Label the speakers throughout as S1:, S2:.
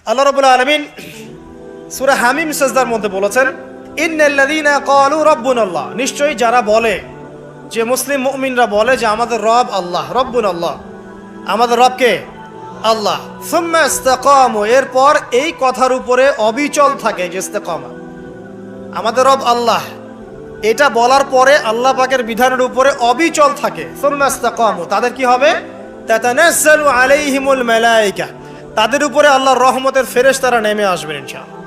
S1: আল্লাহ রাব্বুল আলামিন সূরা হামিম সিজদার মধ্যে বলেছেন, ইন্নাল্লাযীনা ক্বালু রাব্বুনাল্লাহ, নিশ্চয়ই যারা বলে, যে মুসলিম মুমিনরা বলে যে আমাদের রব আল্লাহ, রব্বুনাল্লাহ, আমাদের রব কে? আল্লাহ। সুম্মা ইসতাকামু, এরপর এই কথার উপরে অবিচল থাকে, যে ইস্তেকামা, আমাদের রব আল্লাহ, এটা বলার পরে আল্লাহ পাকের বিধানের উপরে অবিচল থাকে। সুম্মা ইসতাকামু, তাদের কি হবে? তাতানাজ্জালু আলাইহিমুল মালায়েকা, তাদের উপরে আল্লাহর রহমতের ফেরেশতারা নেমে আসবেন ইনশাআল্লাহ।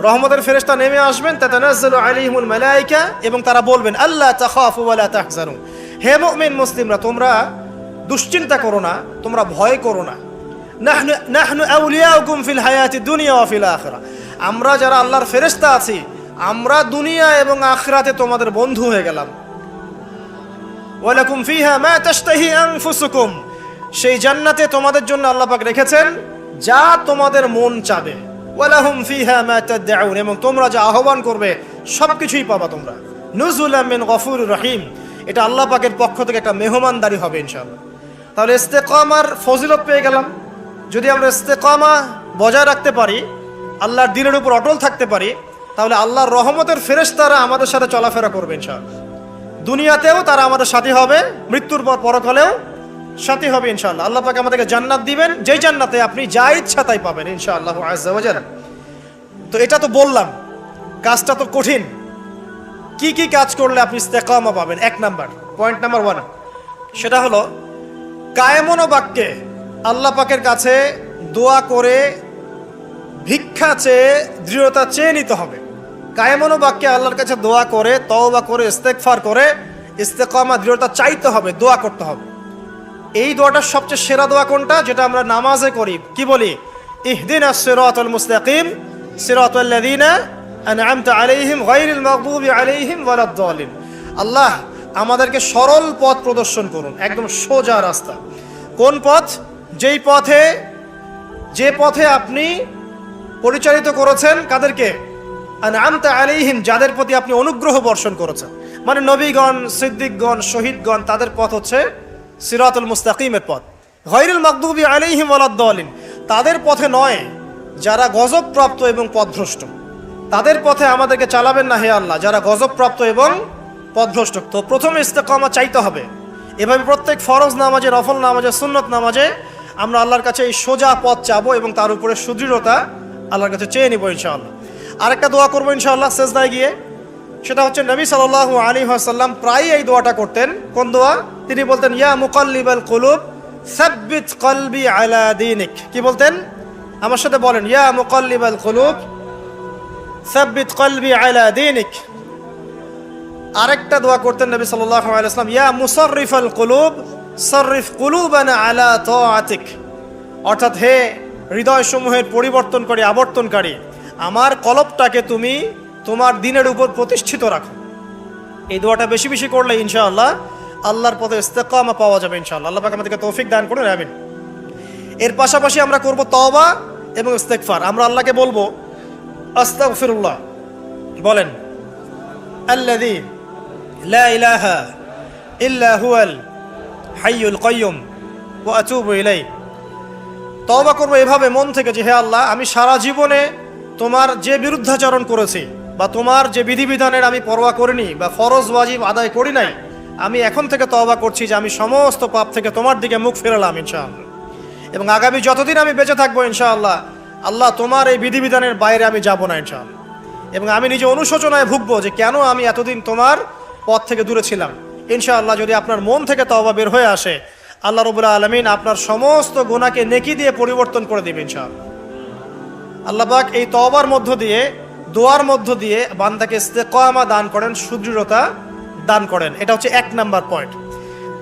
S1: রহমতের ফেরেশতা নেমে আসবেন, তাতানাজ্জালু আলাইহিমুল মালায়েকা, এবং তারা বলবেন আল্লা তাখাফু ওয়া লা তাহজানু, হে মুমিন মুসলিমরা, তোমরা দুশ্চিন্তা করো না, তোমরা ভয় করো না। নাহনু আউলিয়াউকুম ফিল হায়াতিদ দুনিয়া ওয়া ফিল আখিরাহ, আমরা যারা আল্লাহর ফেরেশতা আছি, আমরা দুনিয়া এবং আখিরাতে তোমাদের বন্ধু হয়ে গেলাম। ওয়া লাকুম ফিহা মা তাশতাহি আনফুসুকুম, সেই জান্নাতে তোমাদের জন্য আল্লাহ পাক রেখেছেন যা তোমাদের মন চাবে। ওয়া লাহুম ফিহা মা তাদউন, এবং তোমরা যা আহ্বান করবে সবকিছুই পাবা তোমরা। নুজুলাম মিন গফুরির রহিম, এটা আল্লাহ পাকের পক্ষ থেকে একটা মেহমানদারি হবে ইনশাআল্লাহ। তাহলে ইস্তেকামার ফজিলত পেয়ে গেলাম। যদি আমরা ইস্তেকামা বজায় রাখতে পারি, আল্লাহর দ্বীনের উপর অটল থাকতে পারি, তাহলে আল্লাহর রহমতের ফেরেশতারা আমাদের সাথে চলাফেরা করবে ইনশাআল্লাহ। দুনিয়াতেও তারা আমাদের সাথী হবে, মৃত্যুর পর পরকালেও সাথী হবে ইনশাআল্লাহ। আল্লাহ পাক আমাদেরকে জান্নাত দিবেন, যেই জান্নাতে আপনি যা ইচ্ছা তাই পাবেন ইনশাআল্লাহ আযজা ওয়া জাল্লা। তো এটা তো বললাম, কাজটা তো কঠিন। কি কি কাজ করলে আপনি ইস্তেকামা পাবেন? এক নাম্বার, পয়েন্ট নাম্বার 1, সেটা হলো কায়েমন বাক্যে আল্লাহ পাকের কাছে দোয়া করে, ভিক্ষা চেয়ে, দৃঢ়তা চেয়ে নিতে হবে। কায়েমন বাক্যে আল্লাহর কাছে দোয়া করে, তওবা করে, ইস্তেগফার করে ইস্তেকামা, দৃঢ়তা চাইতে হবে, দোয়া করতে হবে। এই দোয়াটার সবচেয়ে সেরা দোয়া কোনটা? যেটা আমরা নামাজে করি। কি বলি? ইহদিনাস সিরাতাল মুস্তাকিম সিরাতাল্লাযীনা আন'আমতা আলাইহিম গায়রিল মাগদুবি আলাইহিম ওয়ালাদ-দালিন। আল্লাহ আমাদেরকে সরল পথ প্রদর্শন করুন, একদম সোজা রাস্তা। কোন পথ? যে পথে আপনি পরিচালিত করেছেন কাদেরকে? আন'আমতা আলাইহিম, যাদের প্রতি আপনি অনুগ্রহ বর্ষণ করেছেন, মানে নবীগণ, সিদ্দিকগণ, শহীদগণ, তাদের পথ হচ্ছে সিরাতুল মুস্তাকিমের পথ। গায়রিল মাগদুবি আলাইহিম ওয়ালাদ-দালিন, তাদের পথে নয় যারা গজবপ্রাপ্ত এবং পথভ্রষ্ট, তাদের পথে আমাদেরকে চালাবেন না হে আল্লাহ, যারা গজবপ্রাপ্ত এবং পথভ্রষ্ট। তো প্রথমে ইস্তেকামা চাইতে হবে। এভাবে প্রত্যেক ফরজ নামাজে, নফল নামাজে, সুন্নত নামাজে আমরা আল্লাহর কাছে এই সোজা পথ চাবো এবং তার উপরে সুদৃঢ়তা আল্লাহর কাছে চেয়ে নিব ইনশাআল্লাহ। আরেকটা দোয়া করবো ইনশাআল্লাহ সেজদায় গিয়ে, সেটা হচ্ছে নবী সাল্লাল্লাহু আলাইহি ওয়াসাল্লাম প্রায় এই দোয়াটা করতেন। কোন দোয়া? তিনি বলতেন ইয়া মুকাল্লিবাল কুলুব সাব্বিত কলবি আলা দীনিক। কি বলতেন? আমার সাথে বলেন, ইয়া মুকাল্লিবাল কুলুব সাব্বিত কলবি আলা দীনিক। আরেকটা দোয়া করতেন নবী সাল্লাল্লাহু আলাইহি ওয়াসাল্লাম, ইয়া মুসাররিফাল কুলুব সাররিফ কুলুবানা আলা তাআতিক। অর্থাৎ হে হৃদয় সমূহের পরিবর্তনকারী, আবর্তনকারী, আমার কলবটাকে তুমি তোমার দ্বীনের উপর প্রতিষ্ঠিত রাখো। এই দোয়াটা বেশি বেশি করলে ইনশাআল্লাহ আল্লাহর পথে ইস্তেকামা পাওয়া যাবে ইনশাআল্লাহ। আল্লাহ পাক আমাদেরকে তৌফিক দান করুন, আমিন। এর পাশাপাশি আমরা করব তওবা এবং ইস্তেগফার। আমরা আল্লাহকে বলবো আস্তাগফিরুল্লাহ, বলেন আল্লাযী লা ইলাহা ইল্লা হুয়াল হাইয়ুল কাইয়্যুম ওয়া আতুবু ইলাইহি। তওবা করব এভাবে মন থেকে যে হে আল্লাহ, আমি সারা জীবনে তোমার যে বিরুদ্ধাচরণ করেছি, বা তোমার যে বিধিবিধানের আমি পরোয়া করিনি, বা ফরজ ওয়াজিব আদায় করি নাই, আমি এখন থেকে তওবা করছি যে আমি সমস্ত পাপ থেকে তোমার দিকে মুখ ফেরালাম ইনশাআল্লাহ। এবং আগামী যতদিন আমি বেঁচে থাকবো ইনশাআল্লাহ, আল্লাহ তোমার এই বিধিবিধানের বাইরে আমি যাব না ইনশাআল্লাহ। এবং আমি নিজে অনুশোচনায় ভুগবো যে কেন আমি এতদিন তোমার পথ থেকে দূরে ছিলাম। ইনশাআল্লাহ যদি আপনার মন থেকে তওবা বের হয়ে আসে, আল্লাহ রাব্বুল আলামিন আপনার সমস্ত গুনাহকে নেকি দিয়ে পরিবর্তন করে দিবেন ইনশাআল্লাহ। আল্লাহ পাক এই তওবার মধ্য দিয়ে, দোয়ার মধ্য দিয়ে বান্দাকে ইস্তেকামা দান করেন, সুদৃঢ়তা দান করেন। এটা হচ্ছে 1 নাম্বার পয়েন্ট।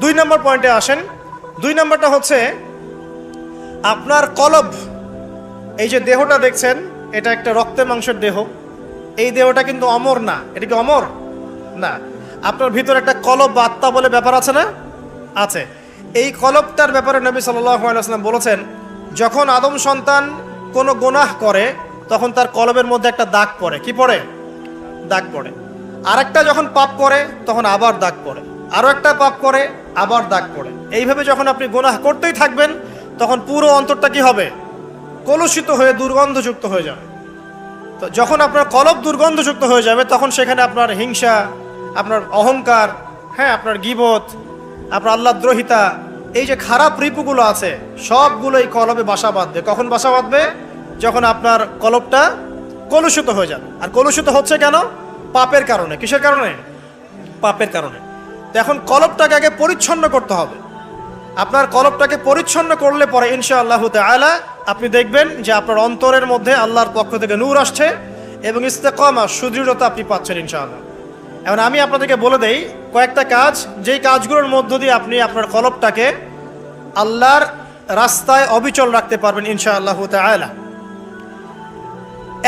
S1: 2 নাম্বার পয়েন্টে আসেন। 2 নাম্বারটা হচ্ছে আপনার কলব। এই যে দেহটা দেখছেন, এটা একটা রক্তে মাংসের দেহ। এই দেহটা কিন্তু অমর না। এটা কি অমর? না। আপনার ভিতরে একটা কলব বা আত্মা বলে ব্যাপার আছে না? আছে। এই কলবটার ব্যাপারে নবী সাল্লাল্লাহু আলাইহি ওয়াসাল্লাম বলেছেন, যখন আদম সন্তান কোনো গুনাহ করে তখন তার কলবের মধ্যে একটা দাগ পড়ে। কি পড়ে? দাগ পড়ে। আরেকটা যখন পাপ করে তখন আবার দাগ পড়ে, আরও একটা পাপ করে আবার দাগ পড়ে। এইভাবে যখন আপনি গুনাহ করতেই থাকবেন তখন পুরো অন্তরটা কি হবে? কলুষিত হয়ে দুর্গন্ধযুক্ত হয়ে যাবে। তো যখন আপনার কলব দুর্গন্ধযুক্ত হয়ে যাবে তখন সেখানে আপনার হিংসা, আপনার অহংকার, হ্যাঁ, আপনার গীবত, আপনার আল্লাহদ্রোহিতা, এই যে খারাপ রিপুগুলো আছে সবগুলো এই কলবে বাসা বাঁধবে। কখন বাসা বাঁধবে? যখন আপনার কলবটা কলুষিত হয়ে যাবে। আর কলুষিত হচ্ছে কেন? পাপের কারণে। কিসের কারণে? পাপের কারণে। তো এখন কলবটাকে আগে পরিচ্ছন্ন করতে হবে। আপনার কলবটাকে পরিচ্ছন্ন করলে পরে ইনশাআল্লাহ তাআলা আপনি দেখবেন যে আপনার অন্তরের মধ্যে আল্লাহর পক্ষ থেকে নূর আসছে এবং ইস্তেকামা, সুদৃঢ়তা আপনি পাচ্ছেন ইনশাআল্লাহ। এখন আমি আপনাদেরকে বলে দেই কয়েকটা কাজ, যেই কাজগুলোর মধ্য দিয়ে আপনি আপনার কলবটাকে আল্লাহর রাস্তায় অবিচল রাখতে পারবেন ইনশাআল্লাহ তাআলা।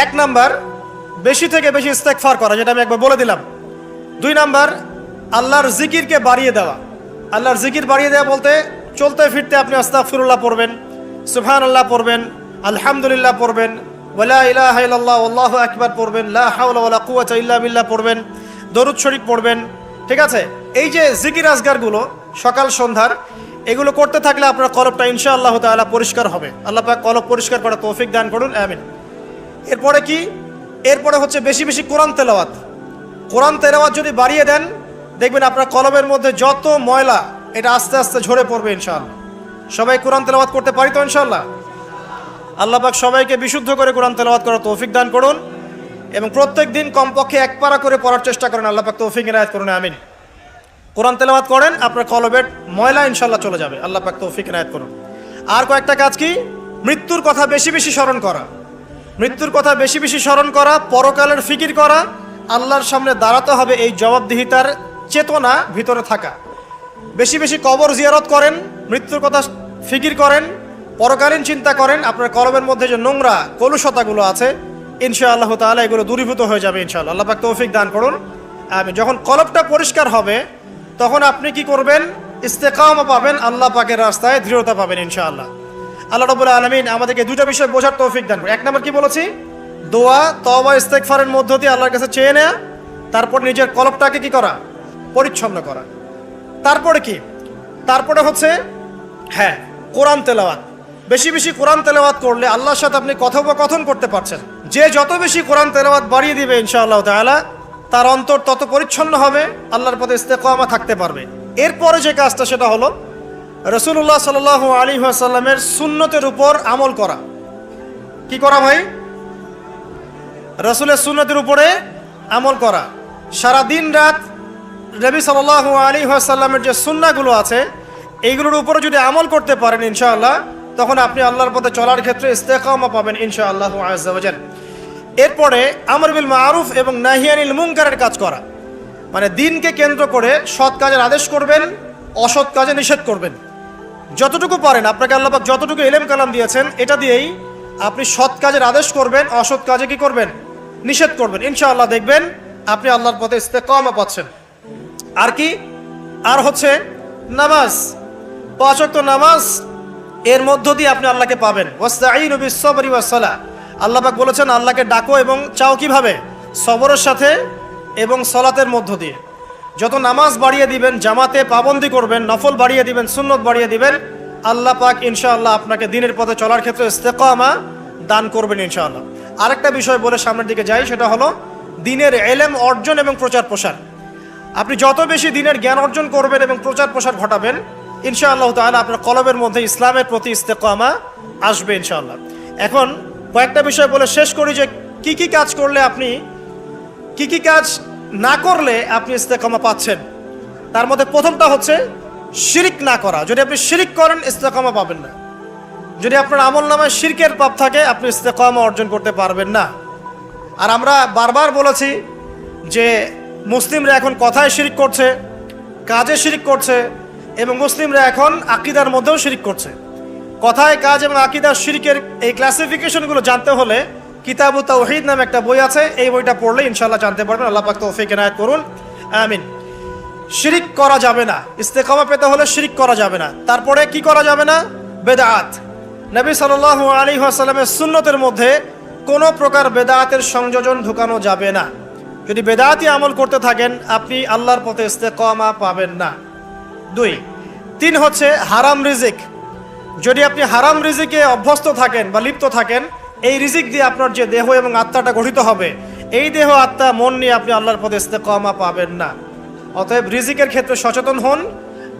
S1: 1 নাম্বার, বেশি থেকে বেশি ইস্তেগফার করা, যেটা আমি একবার বলে দিলাম। 2 নাম্বার, আল্লাহর জিকিরকে বাড়িয়ে দেওয়া। আল্লাহর জিকির বাড়িয়ে দেওয়া বলতে চলতে ফিরতে আপনি আস্তাগফিরুল্লাহ পড়বেন, সুবহানাল্লাহ পড়বেন, আলহামদুলিল্লাহ পড়বেন, ওয়ালা ইলাহা ইল্লাল্লাহ আল্লাহু আকবার পড়বেন, লা হাওলা ওয়ালা কুওয়াতা ইল্লা বিল্লাহ পড়বেন, দরুদ শরীফ পড়বেন। ঠিক আছে? এই যে জিকির আজগারগুলো সকাল সন্ধ্যার, এগুলো করতে থাকলে আপনার কলবটা ইনশাআল্লাহ তাআলা পরিষ্কার হবে। আল্লাহ পাক কলব পরিষ্কার করার তৌফিক দান করুন, আমিন। এরপরে কি? এরপরে হচ্ছে বেশি বেশি কোরআন তেলাওয়াত। কোরআন তেলাওয়াত যদি বাড়িয়ে দেন দেখবেন আপনার কলবের মধ্যে যত ময়লা এটা আস্তে আস্তে ঝরে পড়বে ইনশাআল্লাহ। সবাই কোরআন তেলাওয়াত করতে পারি তো ইনশাআল্লাহ? আল্লাহ পাক সবাইকে বিশুদ্ধ করে কোরআন তেলাওয়াত করার তৌফিক দান করুন এবং প্রত্যেক দিন কমপক্ষে 1 পারা করে পড়ার চেষ্টা করেন। আল্লাহ পাক তৌফিক ইনায়াত করুন, আমিন। কোরআন তেলাওয়াত করেন, আপনার কলবের ময়লা ইনশাআল্লাহ চলে যাবে। আল্লাহ পাক তৌফিক ইনায়াত করুন। আর কয়েকটা কাজ কি? মৃত্যুর কথা বেশি বেশি স্মরণ করা। মৃত্যুর কথা বেশি বেশি স্মরণ করা, পরকালের ফিকির করা, আল্লাহর সামনে দাঁড়াতে হবে এই জবাবদিহিতার চেতনা ভিতরে থাকা। বেশি বেশি কবর জিয়ারত করেন, মৃত্যুর কথা ফিকির করেন, পরকালীন চিন্তা করেন। আপনার কলবের মধ্যে যে নোংরা কলুষতাগুলো আছে ইনশাআল্লাহ তাআলা এগুলো দূরীভূত হয়ে যাবে ইনশাআল্লাহ। আল্লাহ পাক তৌফিক দান করুন, আমিন। যখন কলবটা পরিষ্কার হবে তখন আপনি কি করবেন? ইস্তেকামা পাবেন, আল্লাহ পাকের রাস্তায় দৃঢ়তা পাবেন ইনশাআল্লাহ। আল্লাহ রাব্বুল আলামিন আমাদেরকে 2টা বিষয় বোঝার তৌফিক দান করুন। 1 নম্বর কি বলেছি? দোয়া, তওবা, ইস্তেগফারের মধ্য দিয়ে আল্লাহর কাছে চেয়ে নেওয়া, তারপর নিজের কলবটাকে কি করা? পরিচ্ছন্ন করা। তারপরে কি? তারপরে হচ্ছে হ্যাঁ, কোরআন তেলাওয়াত। বেশি বেশি কোরআন তেলাওয়াত করলে আল্লাহর সাথে আপনি কথোপকথন করতে পারছেন। যে যত বেশি কোরআন তেলাওয়াত বাড়িয়ে দিবে ইনশাআল্লাহ তাআলা তার অন্তর তত পরিচ্ছন্ন হবে, আল্লাহর পথে ইস্তেকামা থাকতে পারবে। এরপরে যে কাজটা সেটা হলো রাসূলুল্লাহ সাল্লাল্লাহু আলাইহি ওয়াসাল্লামের সুন্নতের উপর আমল করা। কি করা ভাই? রাসূলের সুন্নতের উপরে আমল করা। সারা দিন রাত নবী সাল্লাল্লাহু আলাইহি ওয়াসাল্লামের যে সুন্নাহগুলো আছে এইগুলোর উপরে যদি আমল করতে পারেন ইনশাআল্লাহ তখন আপনি আল্লাহর পথে চলার ক্ষেত্রে ইস্তেকামা পাবেন ইনশাআল্লাহু আযজা ওয়া জাল্লা। এরপরে আমর বিল মারুফ এবং নাহি আনিল মুনকারের কাজ করা, মানে দিনকে কেন্দ্র করে সৎ কাজের আদেশ করবেন, অসৎ কাজে নিষেধ করবেন। যতটুকু পারেন, আপনাকে আল্লাহ পাক যতটুকু ইলম কালাম দিয়েছেন এটা দিয়েই আপনি সৎ কাজের আদেশ করবেন, অসৎ কাজে কি করবেন? নিষেধ করবেন। ইনশাআল্লাহ দেখবেন আপনি আল্লাহর পথে ইস্তেকামা পাচ্ছেন। আর কি? আর হচ্ছে নামাজ, 5 ওয়াক্ত নামাজ, এর মধ্য দিয়ে আপনি আল্লাহকে পাবেন। ওয়াস্তাঈনু বিস-সাবরি ওয়াস-সালাহ। আল্লাহ পাক বলেছেন আল্লাহকে ডাকো এবং চাও কিভাবে? সবরের সাথে এবং সালাতের মধ্য দিয়ে। যত নামাজ বাড়িয়ে দিবেন, জামাতে পাবন্দি করবেন, নফল বাড়িয়ে দিবেন, সুন্নত বাড়িয়ে দিবেন, আল্লাহ পাক ইনশাআল্লাহ আপনাকে দ্বীনের পথে চলার ক্ষেত্রে ইস্তেকামা দান করবেন ইনশাআল্লাহ। আরেকটা বিষয় বলে সামনের দিকে যাই, সেটা হলো দ্বীনের ইলম অর্জন এবং প্রচার প্রসার। আপনি যত বেশি দ্বীনের জ্ঞান অর্জন করবেন এবং প্রচার প্রসার ঘটাবেন ইনশাআল্লাহ তাআলা আপনার কলবের মধ্যে ইসলামের প্রতি ইস্তেকামা আসবে ইনশাআল্লাহ। এখন কয়েকটা বিষয় বলে শেষ করি যে কি কি কাজ করলে আপনি, কি কি কাজ না করলে আপনি ইস্তেকামা পাচ্ছেন। তার মধ্যে প্রথমটা হচ্ছে শিরিক না করা। যদি আপনি শিরিক করেন ইস্তেকামা পাবেন না। যদি আপনার আমলনামায় শিরকের পাপ থাকে আপনি ইস্তেকামা অর্জন করতে পারবেন না। আর আমরা বারবার বলেছি যে মুসলিমরা এখন কথায় শিরিক করছে, কাজে শিরিক করছে এবং মুসলিমরা এখন আকীদার মধ্যেও শিরিক করছে। কথায়, কাজ এবং আকীদার শিরিকের এই ক্লাসিফিকেশনগুলো জানতে হলে কিতাবুত তাওহীদ নামে একটা বই আছে, এই বইটা পড়লে ইনশাআল্লাহ জানতে পারবেন। আল্লাহ পাক তৌফিক ইনায়াত করুন, আমিন। শিরিক করা যাবে না, ইস্তেকামা পেতে হলে শিরিক করা যাবে না। তারপরে কি করা যাবে না? বেদাত। নবী সাল্লাল্লাহু আলাইহি ওয়াসাল্লামের সুন্নতের মধ্যে কোনো প্রকার বেদাতের সংযোজন ঢুকানো যাবে না। যদি বেদাতি আমল করতে থাকেন আপনি আল্লাহর পথে ইস্তেকামা পাবেন না। 2, 3 হচ্ছে হারাম রিজিক। যদি আপনি হারাম রিজিকে অভ্যস্ত থাকেন বা লিপ্ত থাকেন, এই রিজিক দিয়ে আপনার যে দেহ এবং আত্মাটা গঠিত হবে, এই দেহ আত্মা মন নিয়ে আপনি আল্লাহর পথে ইস্তেকামা পাবেন না। অতএব রিজিকের ক্ষেত্রে সচেতন হন।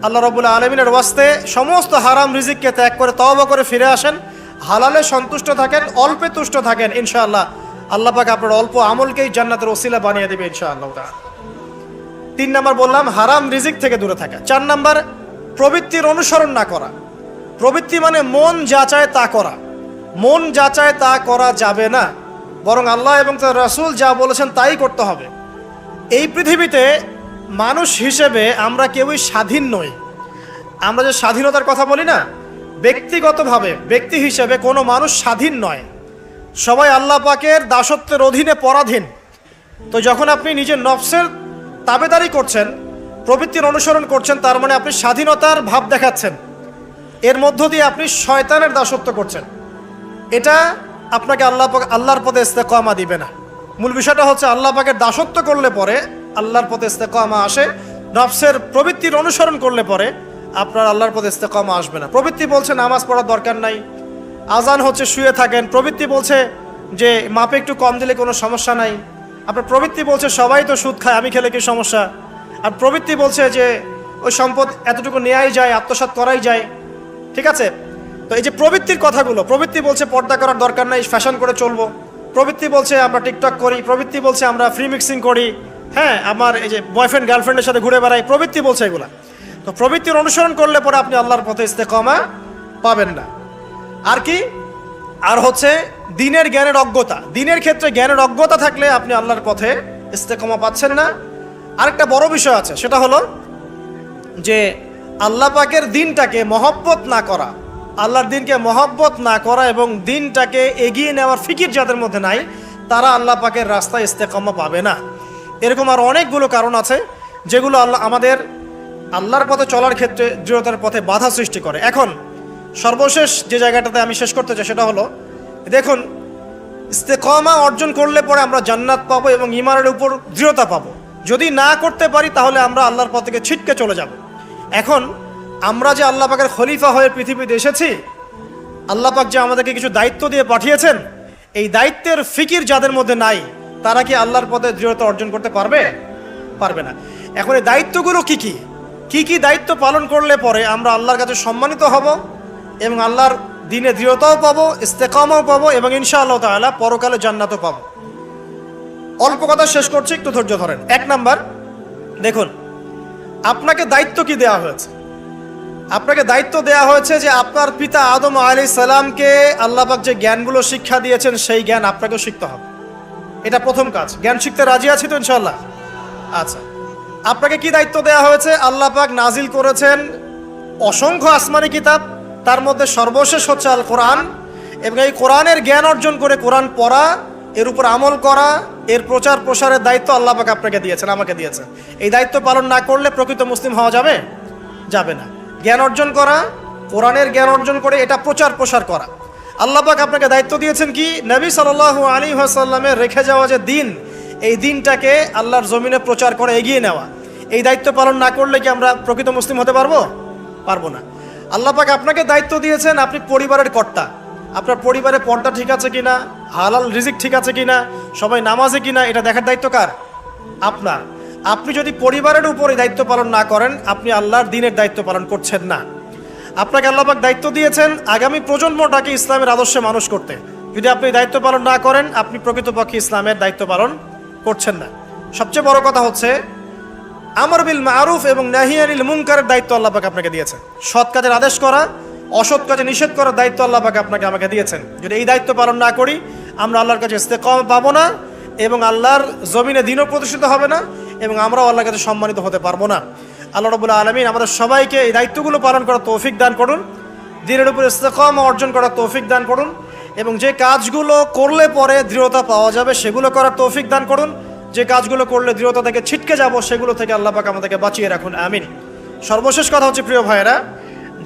S1: আল্লাহ রাব্বুল আলামিনের ওয়াস্তে সমস্ত হারাম রিজিককে ত্যাগ করে তওবা করে ফিরে আসেন, হালালে সন্তুষ্ট থাকেন, অল্পে তুষ্ট থাকেন। ইনশাআল্লাহ আল্লাহ পাক আপনার অল্প আমলকেই জান্নাতের ওসিলা বানিয়ে দেবে ইনশাআল্লাহ তাআলা। 3 নাম্বার বললাম হারাম রিজিক থেকে দূরে থাকা। 4 নাম্বার প্রবৃত্তির অনুসরণ না করা। প্রবৃত্তি মানে মন যা চায় তা করা। মন যা চায় তা করা যাবে না, বরং আল্লাহ এবং তার রাসূল যা বলেছেন তাই করতে হবে। এই পৃথিবীতে মানুষ হিসেবে আমরা কেউই স্বাধীন নই। আমরা যে স্বাধীনতার কথা বলি না, ব্যক্তিগতভাবে ব্যক্তি হিসেবে কোনো মানুষ স্বাধীন নয়। সবাই আল্লাহ পাকের দাসত্বের অধীনে পরাধীন। তো যখন আপনি নিজের নফসের তাবেদারি করছেন, প্রবৃত্তির অনুসরণ করছেন, তার মানে আপনি স্বাধীনতার ভাব দেখাচ্ছেন। এর মধ্য দিয়ে আপনি শয়তানের দাসত্ব করছেন। এটা আপনাকে আল্লাহর পথে ইস্তেকামা দিবে না। মূল বিষয়টা হচ্ছে আল্লাহ পাকের দাসত্ব করলে পরে আল্লাহর পথে ইস্তেকামা আসে, নফসের প্রবৃত্তির অনুসরণ করলে পরে আপনার আল্লাহর পথে ইস্তেকামা আসবে না। প্রবৃত্তি বলছে নামাজ পড়ার দরকার নাই, আজান হচ্ছে শুয়ে থাকেন। প্রবৃত্তি বলছে যে মাপে একটু কম দিলে কোনো সমস্যা নাই। আপনার প্রবৃত্তি বলছে সবাই তো সুদ খায়, আমি খেলে কি সমস্যা। আর প্রবৃত্তি বলছে যে ওই সম্পদ এতটুকু নেওয়াই যায়, আত্মসাৎ করাই যায়। ঠিক আছে, তো এই যে প্রবৃত্তির কথাগুলো, প্রবৃত্তি বলছে পর্দা করার দরকার নাই, ফ্যাশন করে চলবো। প্রবৃত্তি বলছে আমরা টিকটক করি। প্রবৃত্তি বলছে আমরা ফ্রি মিক্সিং করি, হ্যাঁ, আমার এই যে বয়ফ্রেন্ড গার্লফ্রেন্ডের সাথে ঘুরে বেড়াই। প্রবৃত্তি বলছে এগুলা। তো প্রবৃত্তির অনুসরণ করলে পরে আপনি আল্লাহর পথে ইস্তেকামা পাবেন না। আর কি? আর হচ্ছে দিনের জ্ঞানের অজ্ঞতা। দিনের ক্ষেত্রে জ্ঞানের অজ্ঞতা থাকলে আপনি আল্লাহর পথে ইস্তেকামা পাচ্ছেন না। আরেকটা বড় বিষয় আছে, সেটা হলো যে আল্লাহ পাকের দিনটাকে মহব্বত না করা, আল্লাহর দিনকে মহব্বত না করা এবং দিনটাকে এগিয়ে নেওয়ার ফিকির যাদের মধ্যে নাই, তারা আল্লাহ পাকের রাস্তায় ইস্তেকামা পাবে না। এরকম আর অনেকগুলো কারণ আছে যেগুলো আমাদের আল্লাহর পথে চলার ক্ষেত্রে দৃঢ়তার পথে বাধা সৃষ্টি করে। এখন সর্বশেষ যে জায়গাটাতে আমি শেষ করতে চাই সেটা হলো, দেখুন, ইস্তেকামা অর্জন করলে পরে আমরা জান্নাত পাবো এবং ঈমানের উপর দৃঢ়তা পাবো। যদি না করতে পারি তাহলে আমরা আল্লাহর পথ থেকে ছিটকে চলে যাব। এখন আমরা যে আল্লাহ পাকের খলিফা হয়ে পৃথিবীতে এসেছি, আল্লাহ পাক যে আমাদেরকে কিছু দায়িত্ব দিয়ে পাঠিয়েছেন, এই দায়িত্বের ফিকির যাদের মধ্যে নাই, তারা কি আল্লাহর পথে দৃঢ়তা অর্জন করতে পারবে? পারবে না। এখন এই দায়িত্বগুলো কি কি? কি কি দায়িত্ব পালন করলে পরে আমরা আল্লাহর কাছে সম্মানিত হব এবং আল্লাহর দিনে দৃঢ়তাও পাবো, ইস্তেকামাও পাবো এবং ইনশাআল্লাহ তাআলা পরকালে জান্নাতও পাবো। অল্প কথা শেষ করছি, একটু ধৈর্য ধরেন। 1 নাম্বার, দেখুন, আপনাকে দায়িত্ব কি দেওয়া হয়েছে? আপনাকে দায়িত্ব দেওয়া হয়েছে যে আপনার পিতা আদম আলাইহিস সালামকে আল্লাহ পাক যে জ্ঞানগুলো শিক্ষা দিয়েছেন সেই জ্ঞান আপনাকেও শিখতে হবে। এটা প্রথম কাজ। জ্ঞান শিখতে রাজি আছি তো ইনশাআল্লাহ? আচ্ছা, আপনাকে কি দায়িত্ব দেওয়া হয়েছে? আল্লাহ পাক নাজিল করেছেন অসংখ্য আসমানি কিতাব, তার মধ্যে সর্বশেষ হচ্ছে আল কোরআন, এবং এই কোরআনের জ্ঞান অর্জন করে কোরআন পড়া, এর উপর আমল করা, এর প্রচার প্রসারের দায়িত্ব আল্লাহ পাক আপনাকে দিয়েছেন, আমাকে দিয়েছেন। এই দায়িত্ব পালন না করলে প্রকৃত মুসলিম হওয়া যাবে? যাবে না। জ্ঞান অর্জন করা, কোরআনের জ্ঞান অর্জন করে এটা প্রচার প্রসার করা। আল্লাহ পাক আপনাকে দায়িত্ব দিয়েছেন কি? নবী সাল্লাল্লাহু আলাইহি ওয়াসাল্লামের রেখে যাওয়া যে দিন, এই দিনটাকে আল্লাহর জমিনে প্রচার করে এগিয়ে নেওয়া। এই দায়িত্ব পালন না করলে কি আমরা প্রকৃত মুসলিম হতে পারবো? পারবো না। আল্লাহ পাক আপনাকে দায়িত্ব দিয়েছেন, আপনি পরিবারের কর্তা। আপনার পরিবারে পর্দা ঠিক আছে কিনা, হালাল রিজিক ঠিক আছে কিনা, সবাই নামাজে কিনা, এটা দেখার দায়িত্ব কার? আপনার। আপনি যদি পরিবারের উপরে দায়িত্ব পালন না করেন, আপনি আল্লাহর দ্বীনের দায়িত্ব পালন করছেন না। আপনাকে আল্লাহ পাক দায়িত্ব দিয়েছেন আগামী প্রজন্মটাকে ইসলামের আদর্শে মানুষ করতে। যদি আপনি দায়িত্ব পালন না করেন, আপনি প্রকৃতপক্ষে ইসলামের দায়িত্ব পালন করছেন না। সবচেয়ে বড় কথা হচ্ছে আমর বিল মারুফ এবং নাহি আনিল মুনকারের দায়িত্ব আল্লাহ পাক আপনাকে দিয়েছেন। সৎ কাজের আদেশ করা, অসৎ কাজে নিষেধ করার দায়িত্ব আল্লাহ পাক আপনাকে আমাকে দিয়েছেন। যদি এই দায়িত্ব পালন না করি, আমরা আল্লাহর কাছে ইস্তেকামা পাবো না এবং আল্লাহর জমিনে দ্বীনও প্রতিষ্ঠিত হবে না এবং আমরাও আল্লাহর কাছে সম্মানিত হতে পারবো না। আল্লাহ রাব্বুল আলামিন আমাদের সবাইকে এই দায়িত্বগুলো পালন করার তৌফিক দান করুন, দ্বীনের উপর ইস্তেকামা অর্জন করার তৌফিক দান করুন এবং যে কাজগুলো করলে পরে দৃঢ়তা পাওয়া যাবে সেগুলো করার তৌফিক দান করুন। যে কাজগুলো করলে দৃঢ়তা থেকে ছিটকে যাব সেগুলো থেকে আল্লাহ পাক আমাদেরকে বাঁচিয়ে রাখুন, আমিন। সর্বশেষ কথা হচ্ছে প্রিয় ভাইয়েরা,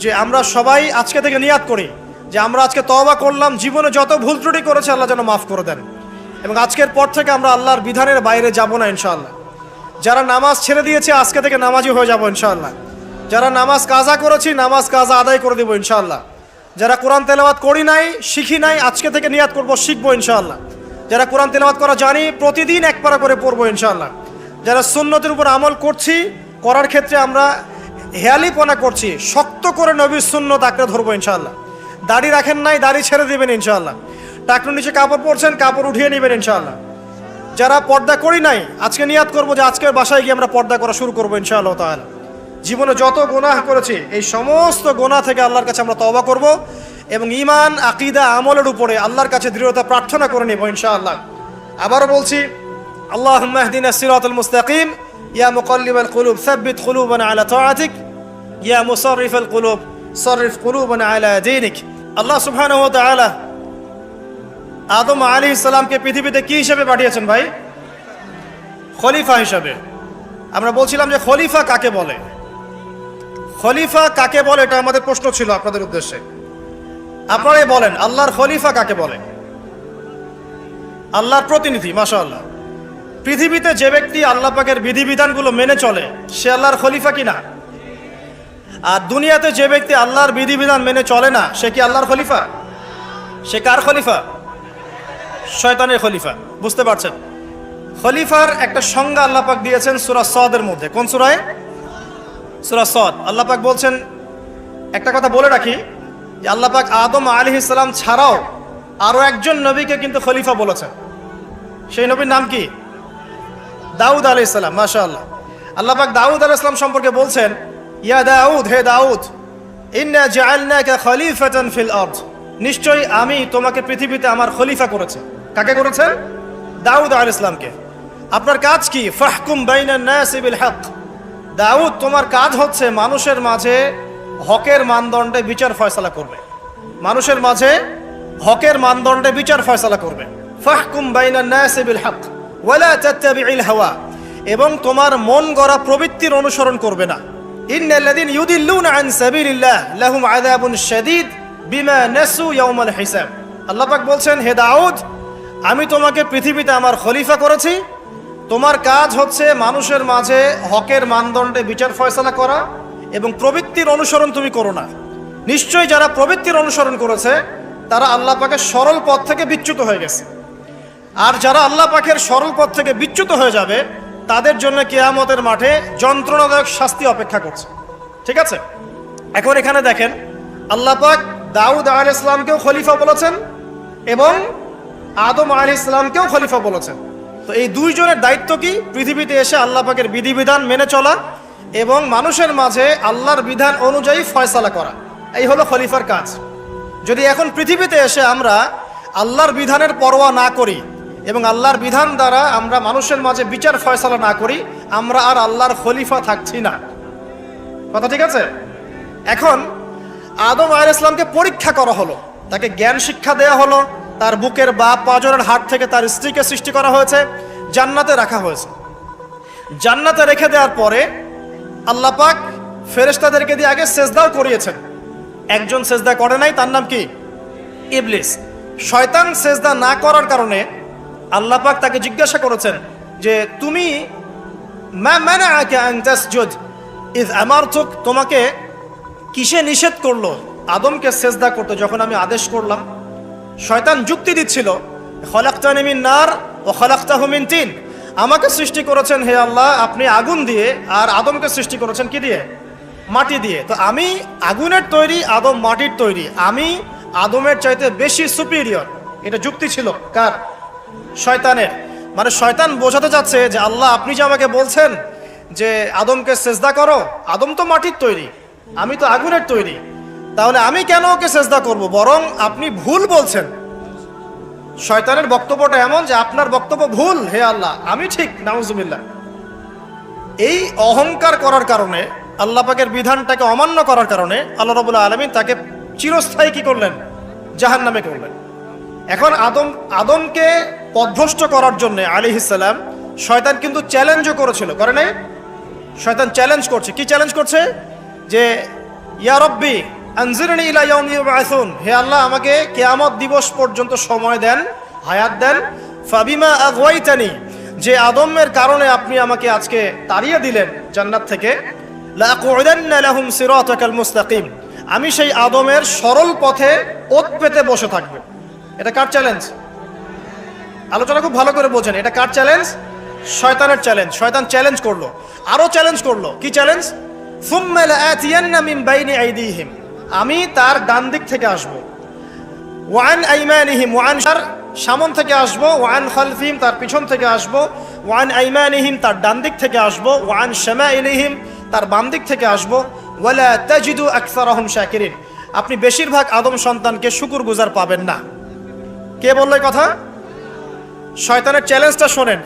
S1: যে আমরা সবাই আজকে থেকে নিয়াত করি যে আমরা আজকে তওবা করলাম, জীবনে যত ভুল ত্রুটি করেছে আল্লাহ যেন মাফ করে দেন এবং আজকের পর থেকে আমরা আল্লাহর বিধানের বাইরে যাব না ইনশাআল্লাহ। যারা নামাজ ছেড়ে দিয়েছে আজকে থেকে নামাজি হয়ে যাব ইনশাআল্লাহ। যারা নামাজ কাজা করেছি নামাজ কাজা আদায় করে দেবো ইনশাআল্লাহ। যারা কোরআন তেলাওয়াত করি নাই, শিখি নাই, আজকে থেকে নিয়াত করব শিখবো ইনশাআল্লাহ। যারা কোরআন তেলাওয়াত করা জানি, প্রতিদিন এক পারা করে পড়বো ইনশাআল্লাহ। যারা সুন্নতের উপর আমল করছি, করার ক্ষেত্রে আমরা হেয়ালিপনা করছি, শক্ত করে নবীর সুন্নত আঁকড়ে ধরবো ইনশাআল্লাহ। দাড়ি রাখেন নাই, দাড়ি ছেড়ে দিবেন ইনশাআল্লাহ। টাকনুর নিচে কাপড় পরছেন, কাপড় উঠিয়ে নেবেন ইনশাআল্লাহ। যারা পর্দা করি নাই, আজকে নিয়াত করবো যে আজকের বাসায় গিয়ে আমরা পর্দা করা শুরু করবো ইনশাআল্লাহ তাআলা। জীবনে যত গুনাহ করেছি, এই সমস্ত গুনাহ থেকে আল্লাহর কাছে আমরা তওবা করব এবং ঈমান, আকীদা, আমলের উপরে আল্লাহর কাছে দৃঢ়তা প্রার্থনা করে নেব ইনশাআল্লাহ। আবারও বলছি, আল্লাহুম্মা ইহদিনা সিরাতাল মুস্তাকিম, ইয়া মুকাল্লিবাল কুলুব সাব্বিত কুলুবানা আলা তাআতিক, ইয়া মুসাররিফাল কুলুব সাররিফ কুলুবানা আলা দীনিক। আল্লাহ সুবহানাহু ওয়া তাআলা আদম আলাইহিস সালামকে পৃথিবীতে কি হিসেবে পাঠিয়েছেন ভাই? খলিফা হিসেবে। আমরা বলছিলাম যে খলিফা কাকে বলে, খলিফা কাকে বলে, এটা আমাদের প্রশ্ন ছিল আপনাদের উদ্দেশ্যে। আপনারাই বলেন, আল্লাহর খলিফা কাকে বলে? আল্লাহর প্রতিনিধি। মাশাআল্লাহ। পৃথিবীতে যে ব্যক্তি আল্লাহ পাকের বিধিবিধানগুলো মেনে চলে, সে আল্লাহর খলিফা কিনা? আর দুনিয়াতে যে ব্যক্তি আল্লাহর বিধিবিধান মেনে চলে না, সে কি আল্লাহর খলিফা? সে কার খলিফা? শয়তানের খলিফা। বুঝতে পারছেন? খলিফার একটা সংজ্ঞা আল্লাহ পাক দিয়েছেন সূরা সদের মধ্যে। কোন সূরায়? সূরা সদ। আল্লাহ পাক বলছেন, একটা কথা বলে রাখি যে আল্লাহ পাক আদম আলাইহিস সালাম ছাড়াও আরো একজন নবীকে কিন্তু খলিফা বলেছেন। সেই নবীর নাম কি? দাউদ আলাইহিস সালাম। মাশাআল্লাহ। আল্লাহ পাক দাউদ আলাইহিস সালাম সম্পর্কে বলছেন, ইয়া দাউদ, হে দাউদ, ইন্না জাআলনাকা খলিফাতান ফিল আরদ, নিশ্চয়ই আমি তোমাকে পৃথিবীতে আমার খলিফা করেছি। কাকে করেছেন? দাউদ আলাইহিস সালামকে। আপনার কাজ কি? ফাহকুম বাইনান নাসি বিল হক, দাউদ তোমার কাজ হচ্ছে মানুষের মাঝে হকের মানদণ্ডে বিচার ফয়সালা করবে। মানুষের মাঝে হকের মানদণ্ডে বিচার ফয়সালা করবে। ফাহকুম বাইনান নাসি বিল হক ওয়ালা তাত্তাবিউল হাওয়া, এবং তোমার মন গড়া প্রবৃত্তির অনুসরণ করবে না। ইন্নাল্লাযীনা ইউদিল্লুনা আন সাবিলিল্লাহ লাহুম আযাবুন শাদীদ বিমা নাসু ইয়াউমাল হিসাব। আল্লাহ পাক বলছেন, হে দাউদ, আমি তোমাকে পৃথিবীতে আমার খলিফা করেছি, তোমার কাজ হচ্ছে মানুষের মাঝে হকের মানদণ্ডে বিচার ফয়সালা করা এবং প্রবৃত্তির অনুসরণ তুমি করো না। নিশ্চয়ই যারা প্রবৃত্তির অনুসরণ করেছে তারা আল্লাহ পাকের সরল পথ থেকে বিচ্যুত হয়ে গেছে। আর যারা আল্লাহ পাকের সরল পথ থেকে বিচ্যুত হয়ে যাবে, তাদের জন্য কিয়ামতের মাঠে যন্ত্রণাদায়ক শাস্তি অপেক্ষা করছে। ঠিক আছে? এখন এখানে দেখেন, আল্লাহ পাক দাউদ আলাইহিস সালামকেও খলিফা বলেছেন এবং আদম আলাইহিস সালামকেও খলিফা বলেছেন। তো এই দুইজনের দায়িত্ব কি? পৃথিবীতে এসে আল্লাহ পাকের বিধিবিধান মেনে চলা এবং মানুষের মাঝে আল্লাহর বিধান অনুযায়ী ফয়সালা করা। এই হলো খলিফার কাজ। যদি এখন পৃথিবীতে এসে আমরা আল্লাহর বিধানের পরোয়া না করি এবং আল্লাহর বিধান দ্বারা আমরা মানুষের মাঝে বিচার ফয়সালা না করি, আমরা আর আল্লাহর খলিফা থাকছি না। কথা ঠিক আছে? এখন আদম আলাইহিস সালামকে পরীক্ষা করা হলো, তাকে জ্ঞান শিক্ষা দেওয়া হলো, তার বুকের বাপ পাঁজরের হাট থেকে তার স্ত্রীকে সৃষ্টি করা হয়েছে, জান্নাতে রাখা হয়েছে। জান্নাতে রেখে দেওয়ার পরে আল্লাহ পাক ফেরেশতাদেরকে দিয়ে আগে সেজদাও করিয়েছেন। একজন সেজদা করে নাই, তার নাম কি? ইবলিস। শয়তান সেজদা না করার কারণে আল্লাহ পাক তাকে জিজ্ঞাসা করেছেন যে তুমি মা মানাআকা আন তাসজুদ ইয আমারতুক, তোমাকে কিসে নিষেধ করলো আদমকে সেজদা করতে যখন আমি আদেশ করলাম? শয়তান যুক্তি দিচ্ছিল, খলাকতানি মিন নার ওয়া খলাকতাহু মিন তিন, আমাকে সৃষ্টি করেছেন হে আল্লাহ আপনি আগুন দিয়ে, আর আদমকে সৃষ্টি করেছেন কি দিয়ে? মাটি দিয়ে। তো আমি আগুনের তৈরি, আদম মাটির তৈরি, আমি আদমের চাইতে বেশি সুপিরিয়র। এটা যুক্তি ছিল কার? শয়তানের। মানে শয়তান বোঝাতে চাচ্ছে যে আল্লাহ আপনি যে আমাকে বলছেন যে আদমকে সেজদা করো, আদম তো মাটির তৈরি, আমি তো আগুনের তৈরি, তাহলে আমি কেন ওকে সেজদা করব? বরং আপনি ভুল বলছেন। শয়তানের বক্তব্যটা এমন যে আপনার বক্তব্য ভুল, হে আল্লাহ আমি ঠিক। নাউজুবিল্লাহ। এই অহংকার করার কারণে, আল্লাহ পাকের বিধানটাকে অমান্য করার কারণে আল্লাহ রাব্বুল আলামিন তাকে চিরস্থায়ী কি করলেন? জাহান্নামে করলেন। এখন আদমকে পথভ্রষ্ট করার জন্য আলাইহিস সালাম শয়তান কিন্তু চ্যালেঞ্জও করেছিল, করে নাই? শয়তান চ্যালেঞ্জ করছে। কি চ্যালেঞ্জ করছে? যে ইয়া রব্বি আনজিরনি ইলা ইয়াউমি ইউবআসুন, হে আল্লাহ আমাকে কিয়ামত দিবস পর্যন্ত সময় দেন, হায়াত দেন। ফাবিমা আগওয়াইতানি, যে আদমের কারণে আপনি আমাকে আজকে তাড়িয়ে দিলেন জান্নাত থেকে, লা আকুউদান্না লাহুম সিরাতাকাল মুস্তাকিম, আমি সেই আদমের সরল পথে ওত পেতে বসে থাকবো। এটা কার চ্যালেঞ্জ? আলোচনা খুব ভালো করে বোঝেন, এটা কার চ্যালেঞ্জ? শয়তানের চ্যালেঞ্জ। শয়তান চ্যালেঞ্জ করলো, আরো চ্যালেঞ্জ করলো। কি চ্যালেঞ্জ? সুম্মা লাআতিয়ান্না মিন বাইনি আইদিহিম, আমি তার ডান দিক থেকে আসবো, ওয়ান আইমানিহিম, ওয়ান সামন থেকে আসবো, ওয়ান খালফিহিম, তার পিছন থেকে আসবো, ওয়ান আইমানিহিম, তার ডান দিক থেকে আসবো, ওয়ান শামাইলিহিম, তার বাম দিক থেকে আসবো, ওয়ালা তাজিদু আকসারাহুম শাকিরিন, আপনি বেশিরভাগ আদম সন্তানকে শুকরগুজার পাবেন না। কে বললো এই কথা? শয়তানের চ্যালেঞ্জটা শোনেন।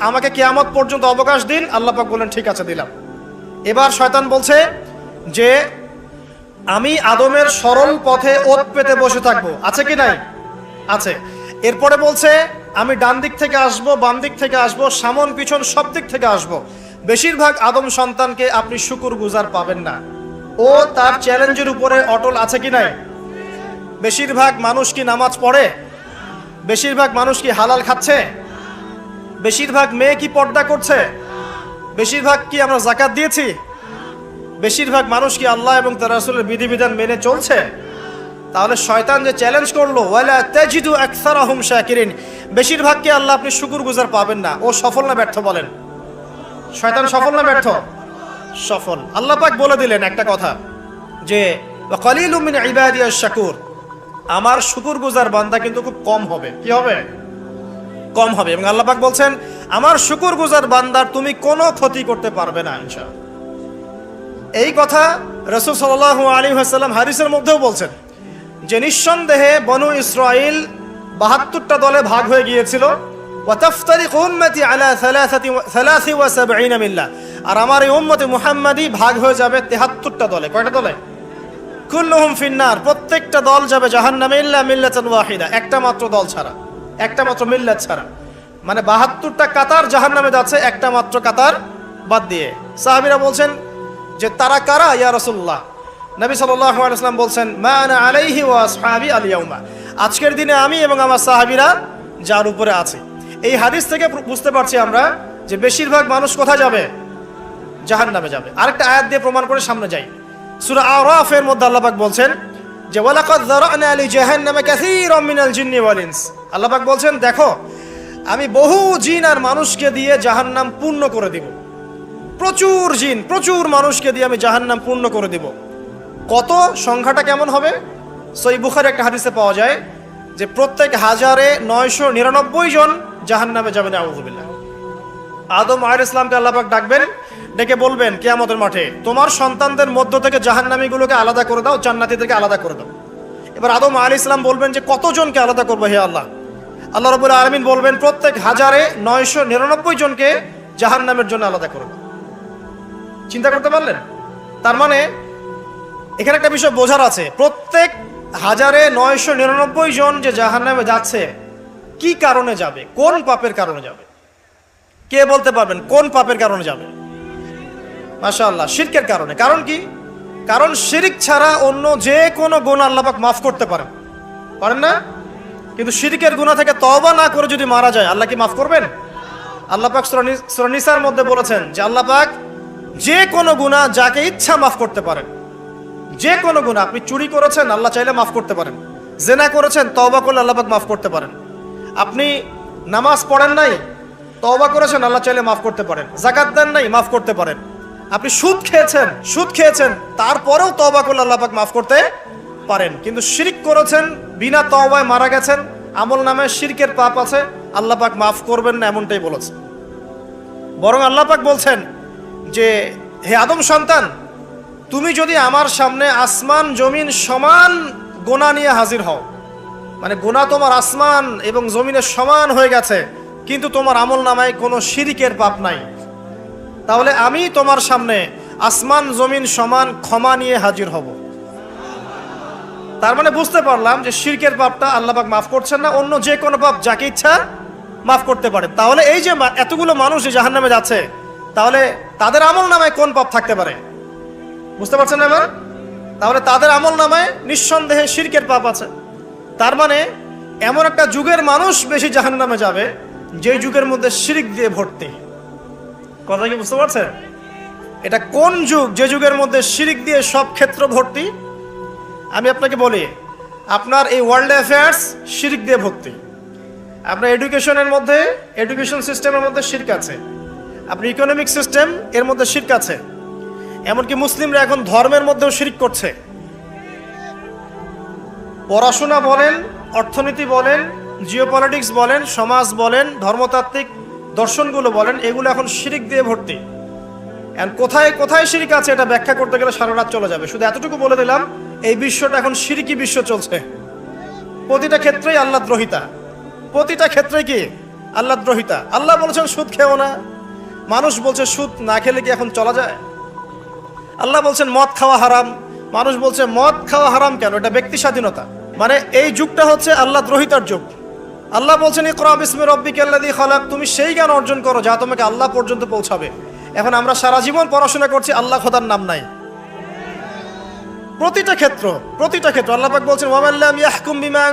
S1: আমাকে কিয়ামত পর্যন্ত অবকাশ দিন। আল্লাহ পাক বলেন ঠিক আছে দিলাম। এবার শয়তান বলছে যে আমি আদমের সরল পথে ওত পেতে বসে থাকবো। আছে কি নাই? আছে। এরপরে বলছে আমি ডান দিক থেকে আসবো, বাম দিক থেকে আসবো, সামন পিছন সব দিক থেকে আসবো, বেশিরভাগ আদম সন্তানকে আপনি শুকরগুজার পাবেন না। ও তার চ্যালেঞ্জের উপরে অটল আছে কি নাই? বেশিরভাগ মানুষ কি নামাজ পড়ে? বেশিরভাগ মানুষ কি হালাল খাচ্ছে? বেশিরভাগ মেয়ে কি পর্দা করছে? বেশিরভাগ কি আমরা যাকাত দিয়েছি? বেশিরভাগ মানুষ কি আল্লাহ এবং তার রাসূলের বিধিবিধান মেনে চলছে? তাহলে শয়তান যে চ্যালেঞ্জ করলো ওয়ালা তাজিদু আকসারাহুম শাকিরিন, বেশিরভাগকে আল্লাহ আপনি শুকরগুজার পাবেন না, ও সফল না ব্যর্থ? বলেন, শয়তান সফল না ব্যর্থ? সফল। আল্লাহ পাক বলে দিলেন একটা কথা যে ওয়া কালিলুম মিন ইবাদিয়াশ শাকুর, আমার শুকরগুজার বান্দা কিন্তু খুব কম হবে। কি হবে? কম হবে। এবং আল্লাহ পাক বলছেন আমার শুকরগুজার বান্দার তুমি কোনো ক্ষতি করতে পারবে না ইনশাআল্লাহ। এই কথা রাসূল সাল্লাল্লাহু আলাইহি ওয়াসাল্লাম হাদিসের মধ্যেও বলছেন যে নিঃসন্দেহে বনু ইসরাইল ৭২টা দলে ভাগ হয়ে গিয়েছিল। ওয়া তাফতারিকু উম্মতি আলা 73 মিল্লাহ, আর আমার এই উম্মতে মুহাম্মাদি ভাগ হয়ে যাবে ৭৩টা দলে। কয়টা দলে? কুল্লুহুম ফিন্নার, প্রত্যেকটা দল যাবে জাহান্নামে ইল্লা মিল্লাতান ওয়াহিদা, একটা মাত্র দল ছাড়া, একটা মাত্র মিল্লাত ছাড়া। মানে ৭২টা কাতার জাহান্নামে যাচ্ছে, একটা মাত্র কাতার বাদ দিয়ে। সাহাবীরা বলছেন যে তারা কারা ইয়া রাসূলুল্লাহ? নবী সাল্লাল্লাহু আলাইহি ওয়াসাল্লাম বলছেন মা আনা আলাইহি ওয়া আসহাবি আল ইয়াউমা, আজকের দিনে আমি এবং আমার সাহাবীরা যার উপরে আছে। এই হাদিস থেকে বুঝতে পারছি আমরা যে বেশিরভাগ মানুষ কোথায় যাবে? জাহান্নামে যাবে। আরেকটা আয়াত দিয়ে প্রমাণ করে সামনে যাই। সূরা আরাফের মধ্যে আল্লাহ পাক বলছেন যে ওয়ালাকাদ যারানা লি জাহান্নামা কাসীরাম মিনাল জিন্নি ওয়াল ইনস, আল্লাহ পাক বলছেন দেখো আমি বহু জিন আর মানুষকে দিয়ে জাহান্নাম পূর্ণ করে দিব। প্রচুর জিন, প্রচুর মানুষকে দিয়ে আমি জাহান্নাম পূর্ণ করে দিব। কত? সংখ্যাটা কেমন হবে? সহিহ বুখারী একটা হাদিসে পাওয়া যায় যে প্রত্যেক ১,৯৯৯ জন জাহান্নামে যাবেন। আউযুবিল্লাহ। আদম আলাইহিস সালামকে আল্লাহ পাক ডাকবেন, ডেকে বলবেন কিয়ামতের মাঠে তোমার সন্তানদের মধ্য থেকে জাহান্নামীগুলোকে আলাদা করে দাও, জান্নাতীদেরকে আলাদা করে দাও। এবার আদম আলাইহিস সালাম বলবেন যে কতজনকে আলাদা করবো হে আল্লাহ? আল্লাহ রাব্বুল আলামিন বলবেন প্রত্যেক ১,৯৯৯ জনকে জাহান্নামের জন্য আলাদা করে দাও। চিন্তা করতে পারলেন? তার মানে এখানে একটা বিষয় বোঝার আছে, প্রত্যেক ১,৯৯৯ জন যে জাহান্নামে যাচ্ছে কি কারণে যাবে? কোন পাপের কারণে যাবে? কে বলতে পারবেন কোন পাপের কারণে যাবে? মাশাআল্লাহ, শিরকের কারণে। কারণ কি? কারণ শিরক ছাড়া অন্য যে কোনো গুনাহ আল্লাহ পাক মাফ করতে পারেন, পারেন না? কিন্তু শিরকের গুনাহ থেকে তওবা না করে যদি মারা যায় আল্লাহ কি মাফ করবেন? আল্লাহ পাক সূরা নিসার মধ্যে বলেছেন যে আল্লাহ পাক যে কোনো গুনাহ যাকে ইচ্ছা মাফ করতে পারেন। যে কোনো গুনাহ, আপনি চুরি করেছেন আল্লাহ চাইলে মাফ করতে পারেন, জিনা করেছেন তওবা করলে আল্লাহ পাক মাফ করতে পারেন, আপনি নামাজ পড়েন নাই তওবা করেছেন আল্লাহ চাইলে মাফ করতে পারেন, যাকাত দেন নাই মাফ করতে পারেন, আপনি সুদ খেয়েছেন তারপরেও তওবা করলে আল্লাহ পাক মাফ করতে পারেন। কিন্তু শিরক করেছেন, বিনা তওবায় মারা গেছেন, আমল নামে শিরকের পাপ আছে, আল্লাহ পাক মাফ করবেন না এমনটাই বলেছে। বরং আল্লাহ পাক বলছেন যে হে আদম সন্তান, তুমি যদি আমার সামনে আসমান জমিন সমান গুনাহ নিয়ে হাজির হও, মানে গুনাহ তোমার আসমান এবং জমিনের সমান হয়ে গেছে কিন্তু তোমার আমল নামায় কোনো শিরকের পাপ নাই, তাহলে আমি তোমার সামনে আসমান জমিন সমান ক্ষমা নিয়ে হাজির হব। তার মানে বুঝতে পারলাম যে শিরকের পাপটা আল্লাহ পাক মাফ করছেন না, অন্য যে কোনো পাপ যাকে ইচ্ছা মাফ করতে পারে। তাহলে এই যে এতগুলো মানুষ যে জাহান্নামে যাচ্ছে, তাহলে তাদের আমল নামায় কোন পাপ থাকতে পারে? বুঝতে পারছেন না এবার? তাহলে তাদের আমল নামায় নিঃসন্দেহে শিরকের পাপ আছে। তার মানে এমন একটা যুগের মানুষ বেশি জাহান্নামে যাবে যে যুগের মধ্যে শিরক দিয়ে ভর্তি। কথা কি বুঝতে পারছেন? এটা কোন যুগ? যে যুগের মধ্যে শিরক দিয়ে সব ক্ষেত্র ভর্তি। আমি আপনাকে বলি, আপনার এই ওয়ার্ল্ড অ্যাফেয়ার্স শিরক দিয়ে ভর্তি। আপনার এডুকেশন সিস্টেমের মধ্যে শিরক আছে, আপনার ইকোনমিক সিস্টেম এর মধ্যে শিরক আছে, এমনকি মুসলিমরা এখন ধর্মের মধ্যেও শিরক করছে। পড়াশোনা বলেন, অর্থনীতি বলেন, জিওপলিটিক্স বলেন, সমাজ বলেন, ধর্মতাত্ত্বিক দর্শনগুলো বলেন, এগুলো এখন শিরক দিয়ে ভর্তি। কোথায় কোথায় শিরক আছে এটা ব্যাখ্যা করতে গেলে সারা রাত চলে যাবে। শুধু এতটুকু বলে দিলাম, এই বিশ্বটা এখন শিরকি বিশ্ব চলছে। প্রতিটা ক্ষেত্রেই আল্লাহদ্রোহিতা, প্রতিটা ক্ষেত্রে কি আল্লাহদ্রোহিতা। আল্লাহ বলেছেন সুদ খেও না, মানুষ বলছে সুদ না খেলে কি এখন চলা যায়। আল্লাহ বলছেন মদ খাওয়া হারাম, মানুষ বলছে মদ খাওয়া হারাম কেন, এটা ব্যক্তি স্বাধীনতা। মানে এই যুগটা হচ্ছে আল্লাহদ্রোহিতার যুগ। আল্লাহ বলছেন ইকরা বিসমি রাব্বিকাল্লাযী খালাক, তুমি সেই জ্ঞান অর্জন করো যা তোমাকে আল্লাহ পর্যন্ত পৌঁছাবে। এখন আমরা সারা জীবন পড়াশোনা করছি, আল্লাহ খোদার নাম নাই। প্রতিটা ক্ষেত্র আল্লাহ পাক বলছেন ওয়া মান লাম ইয়াহকুম বিমা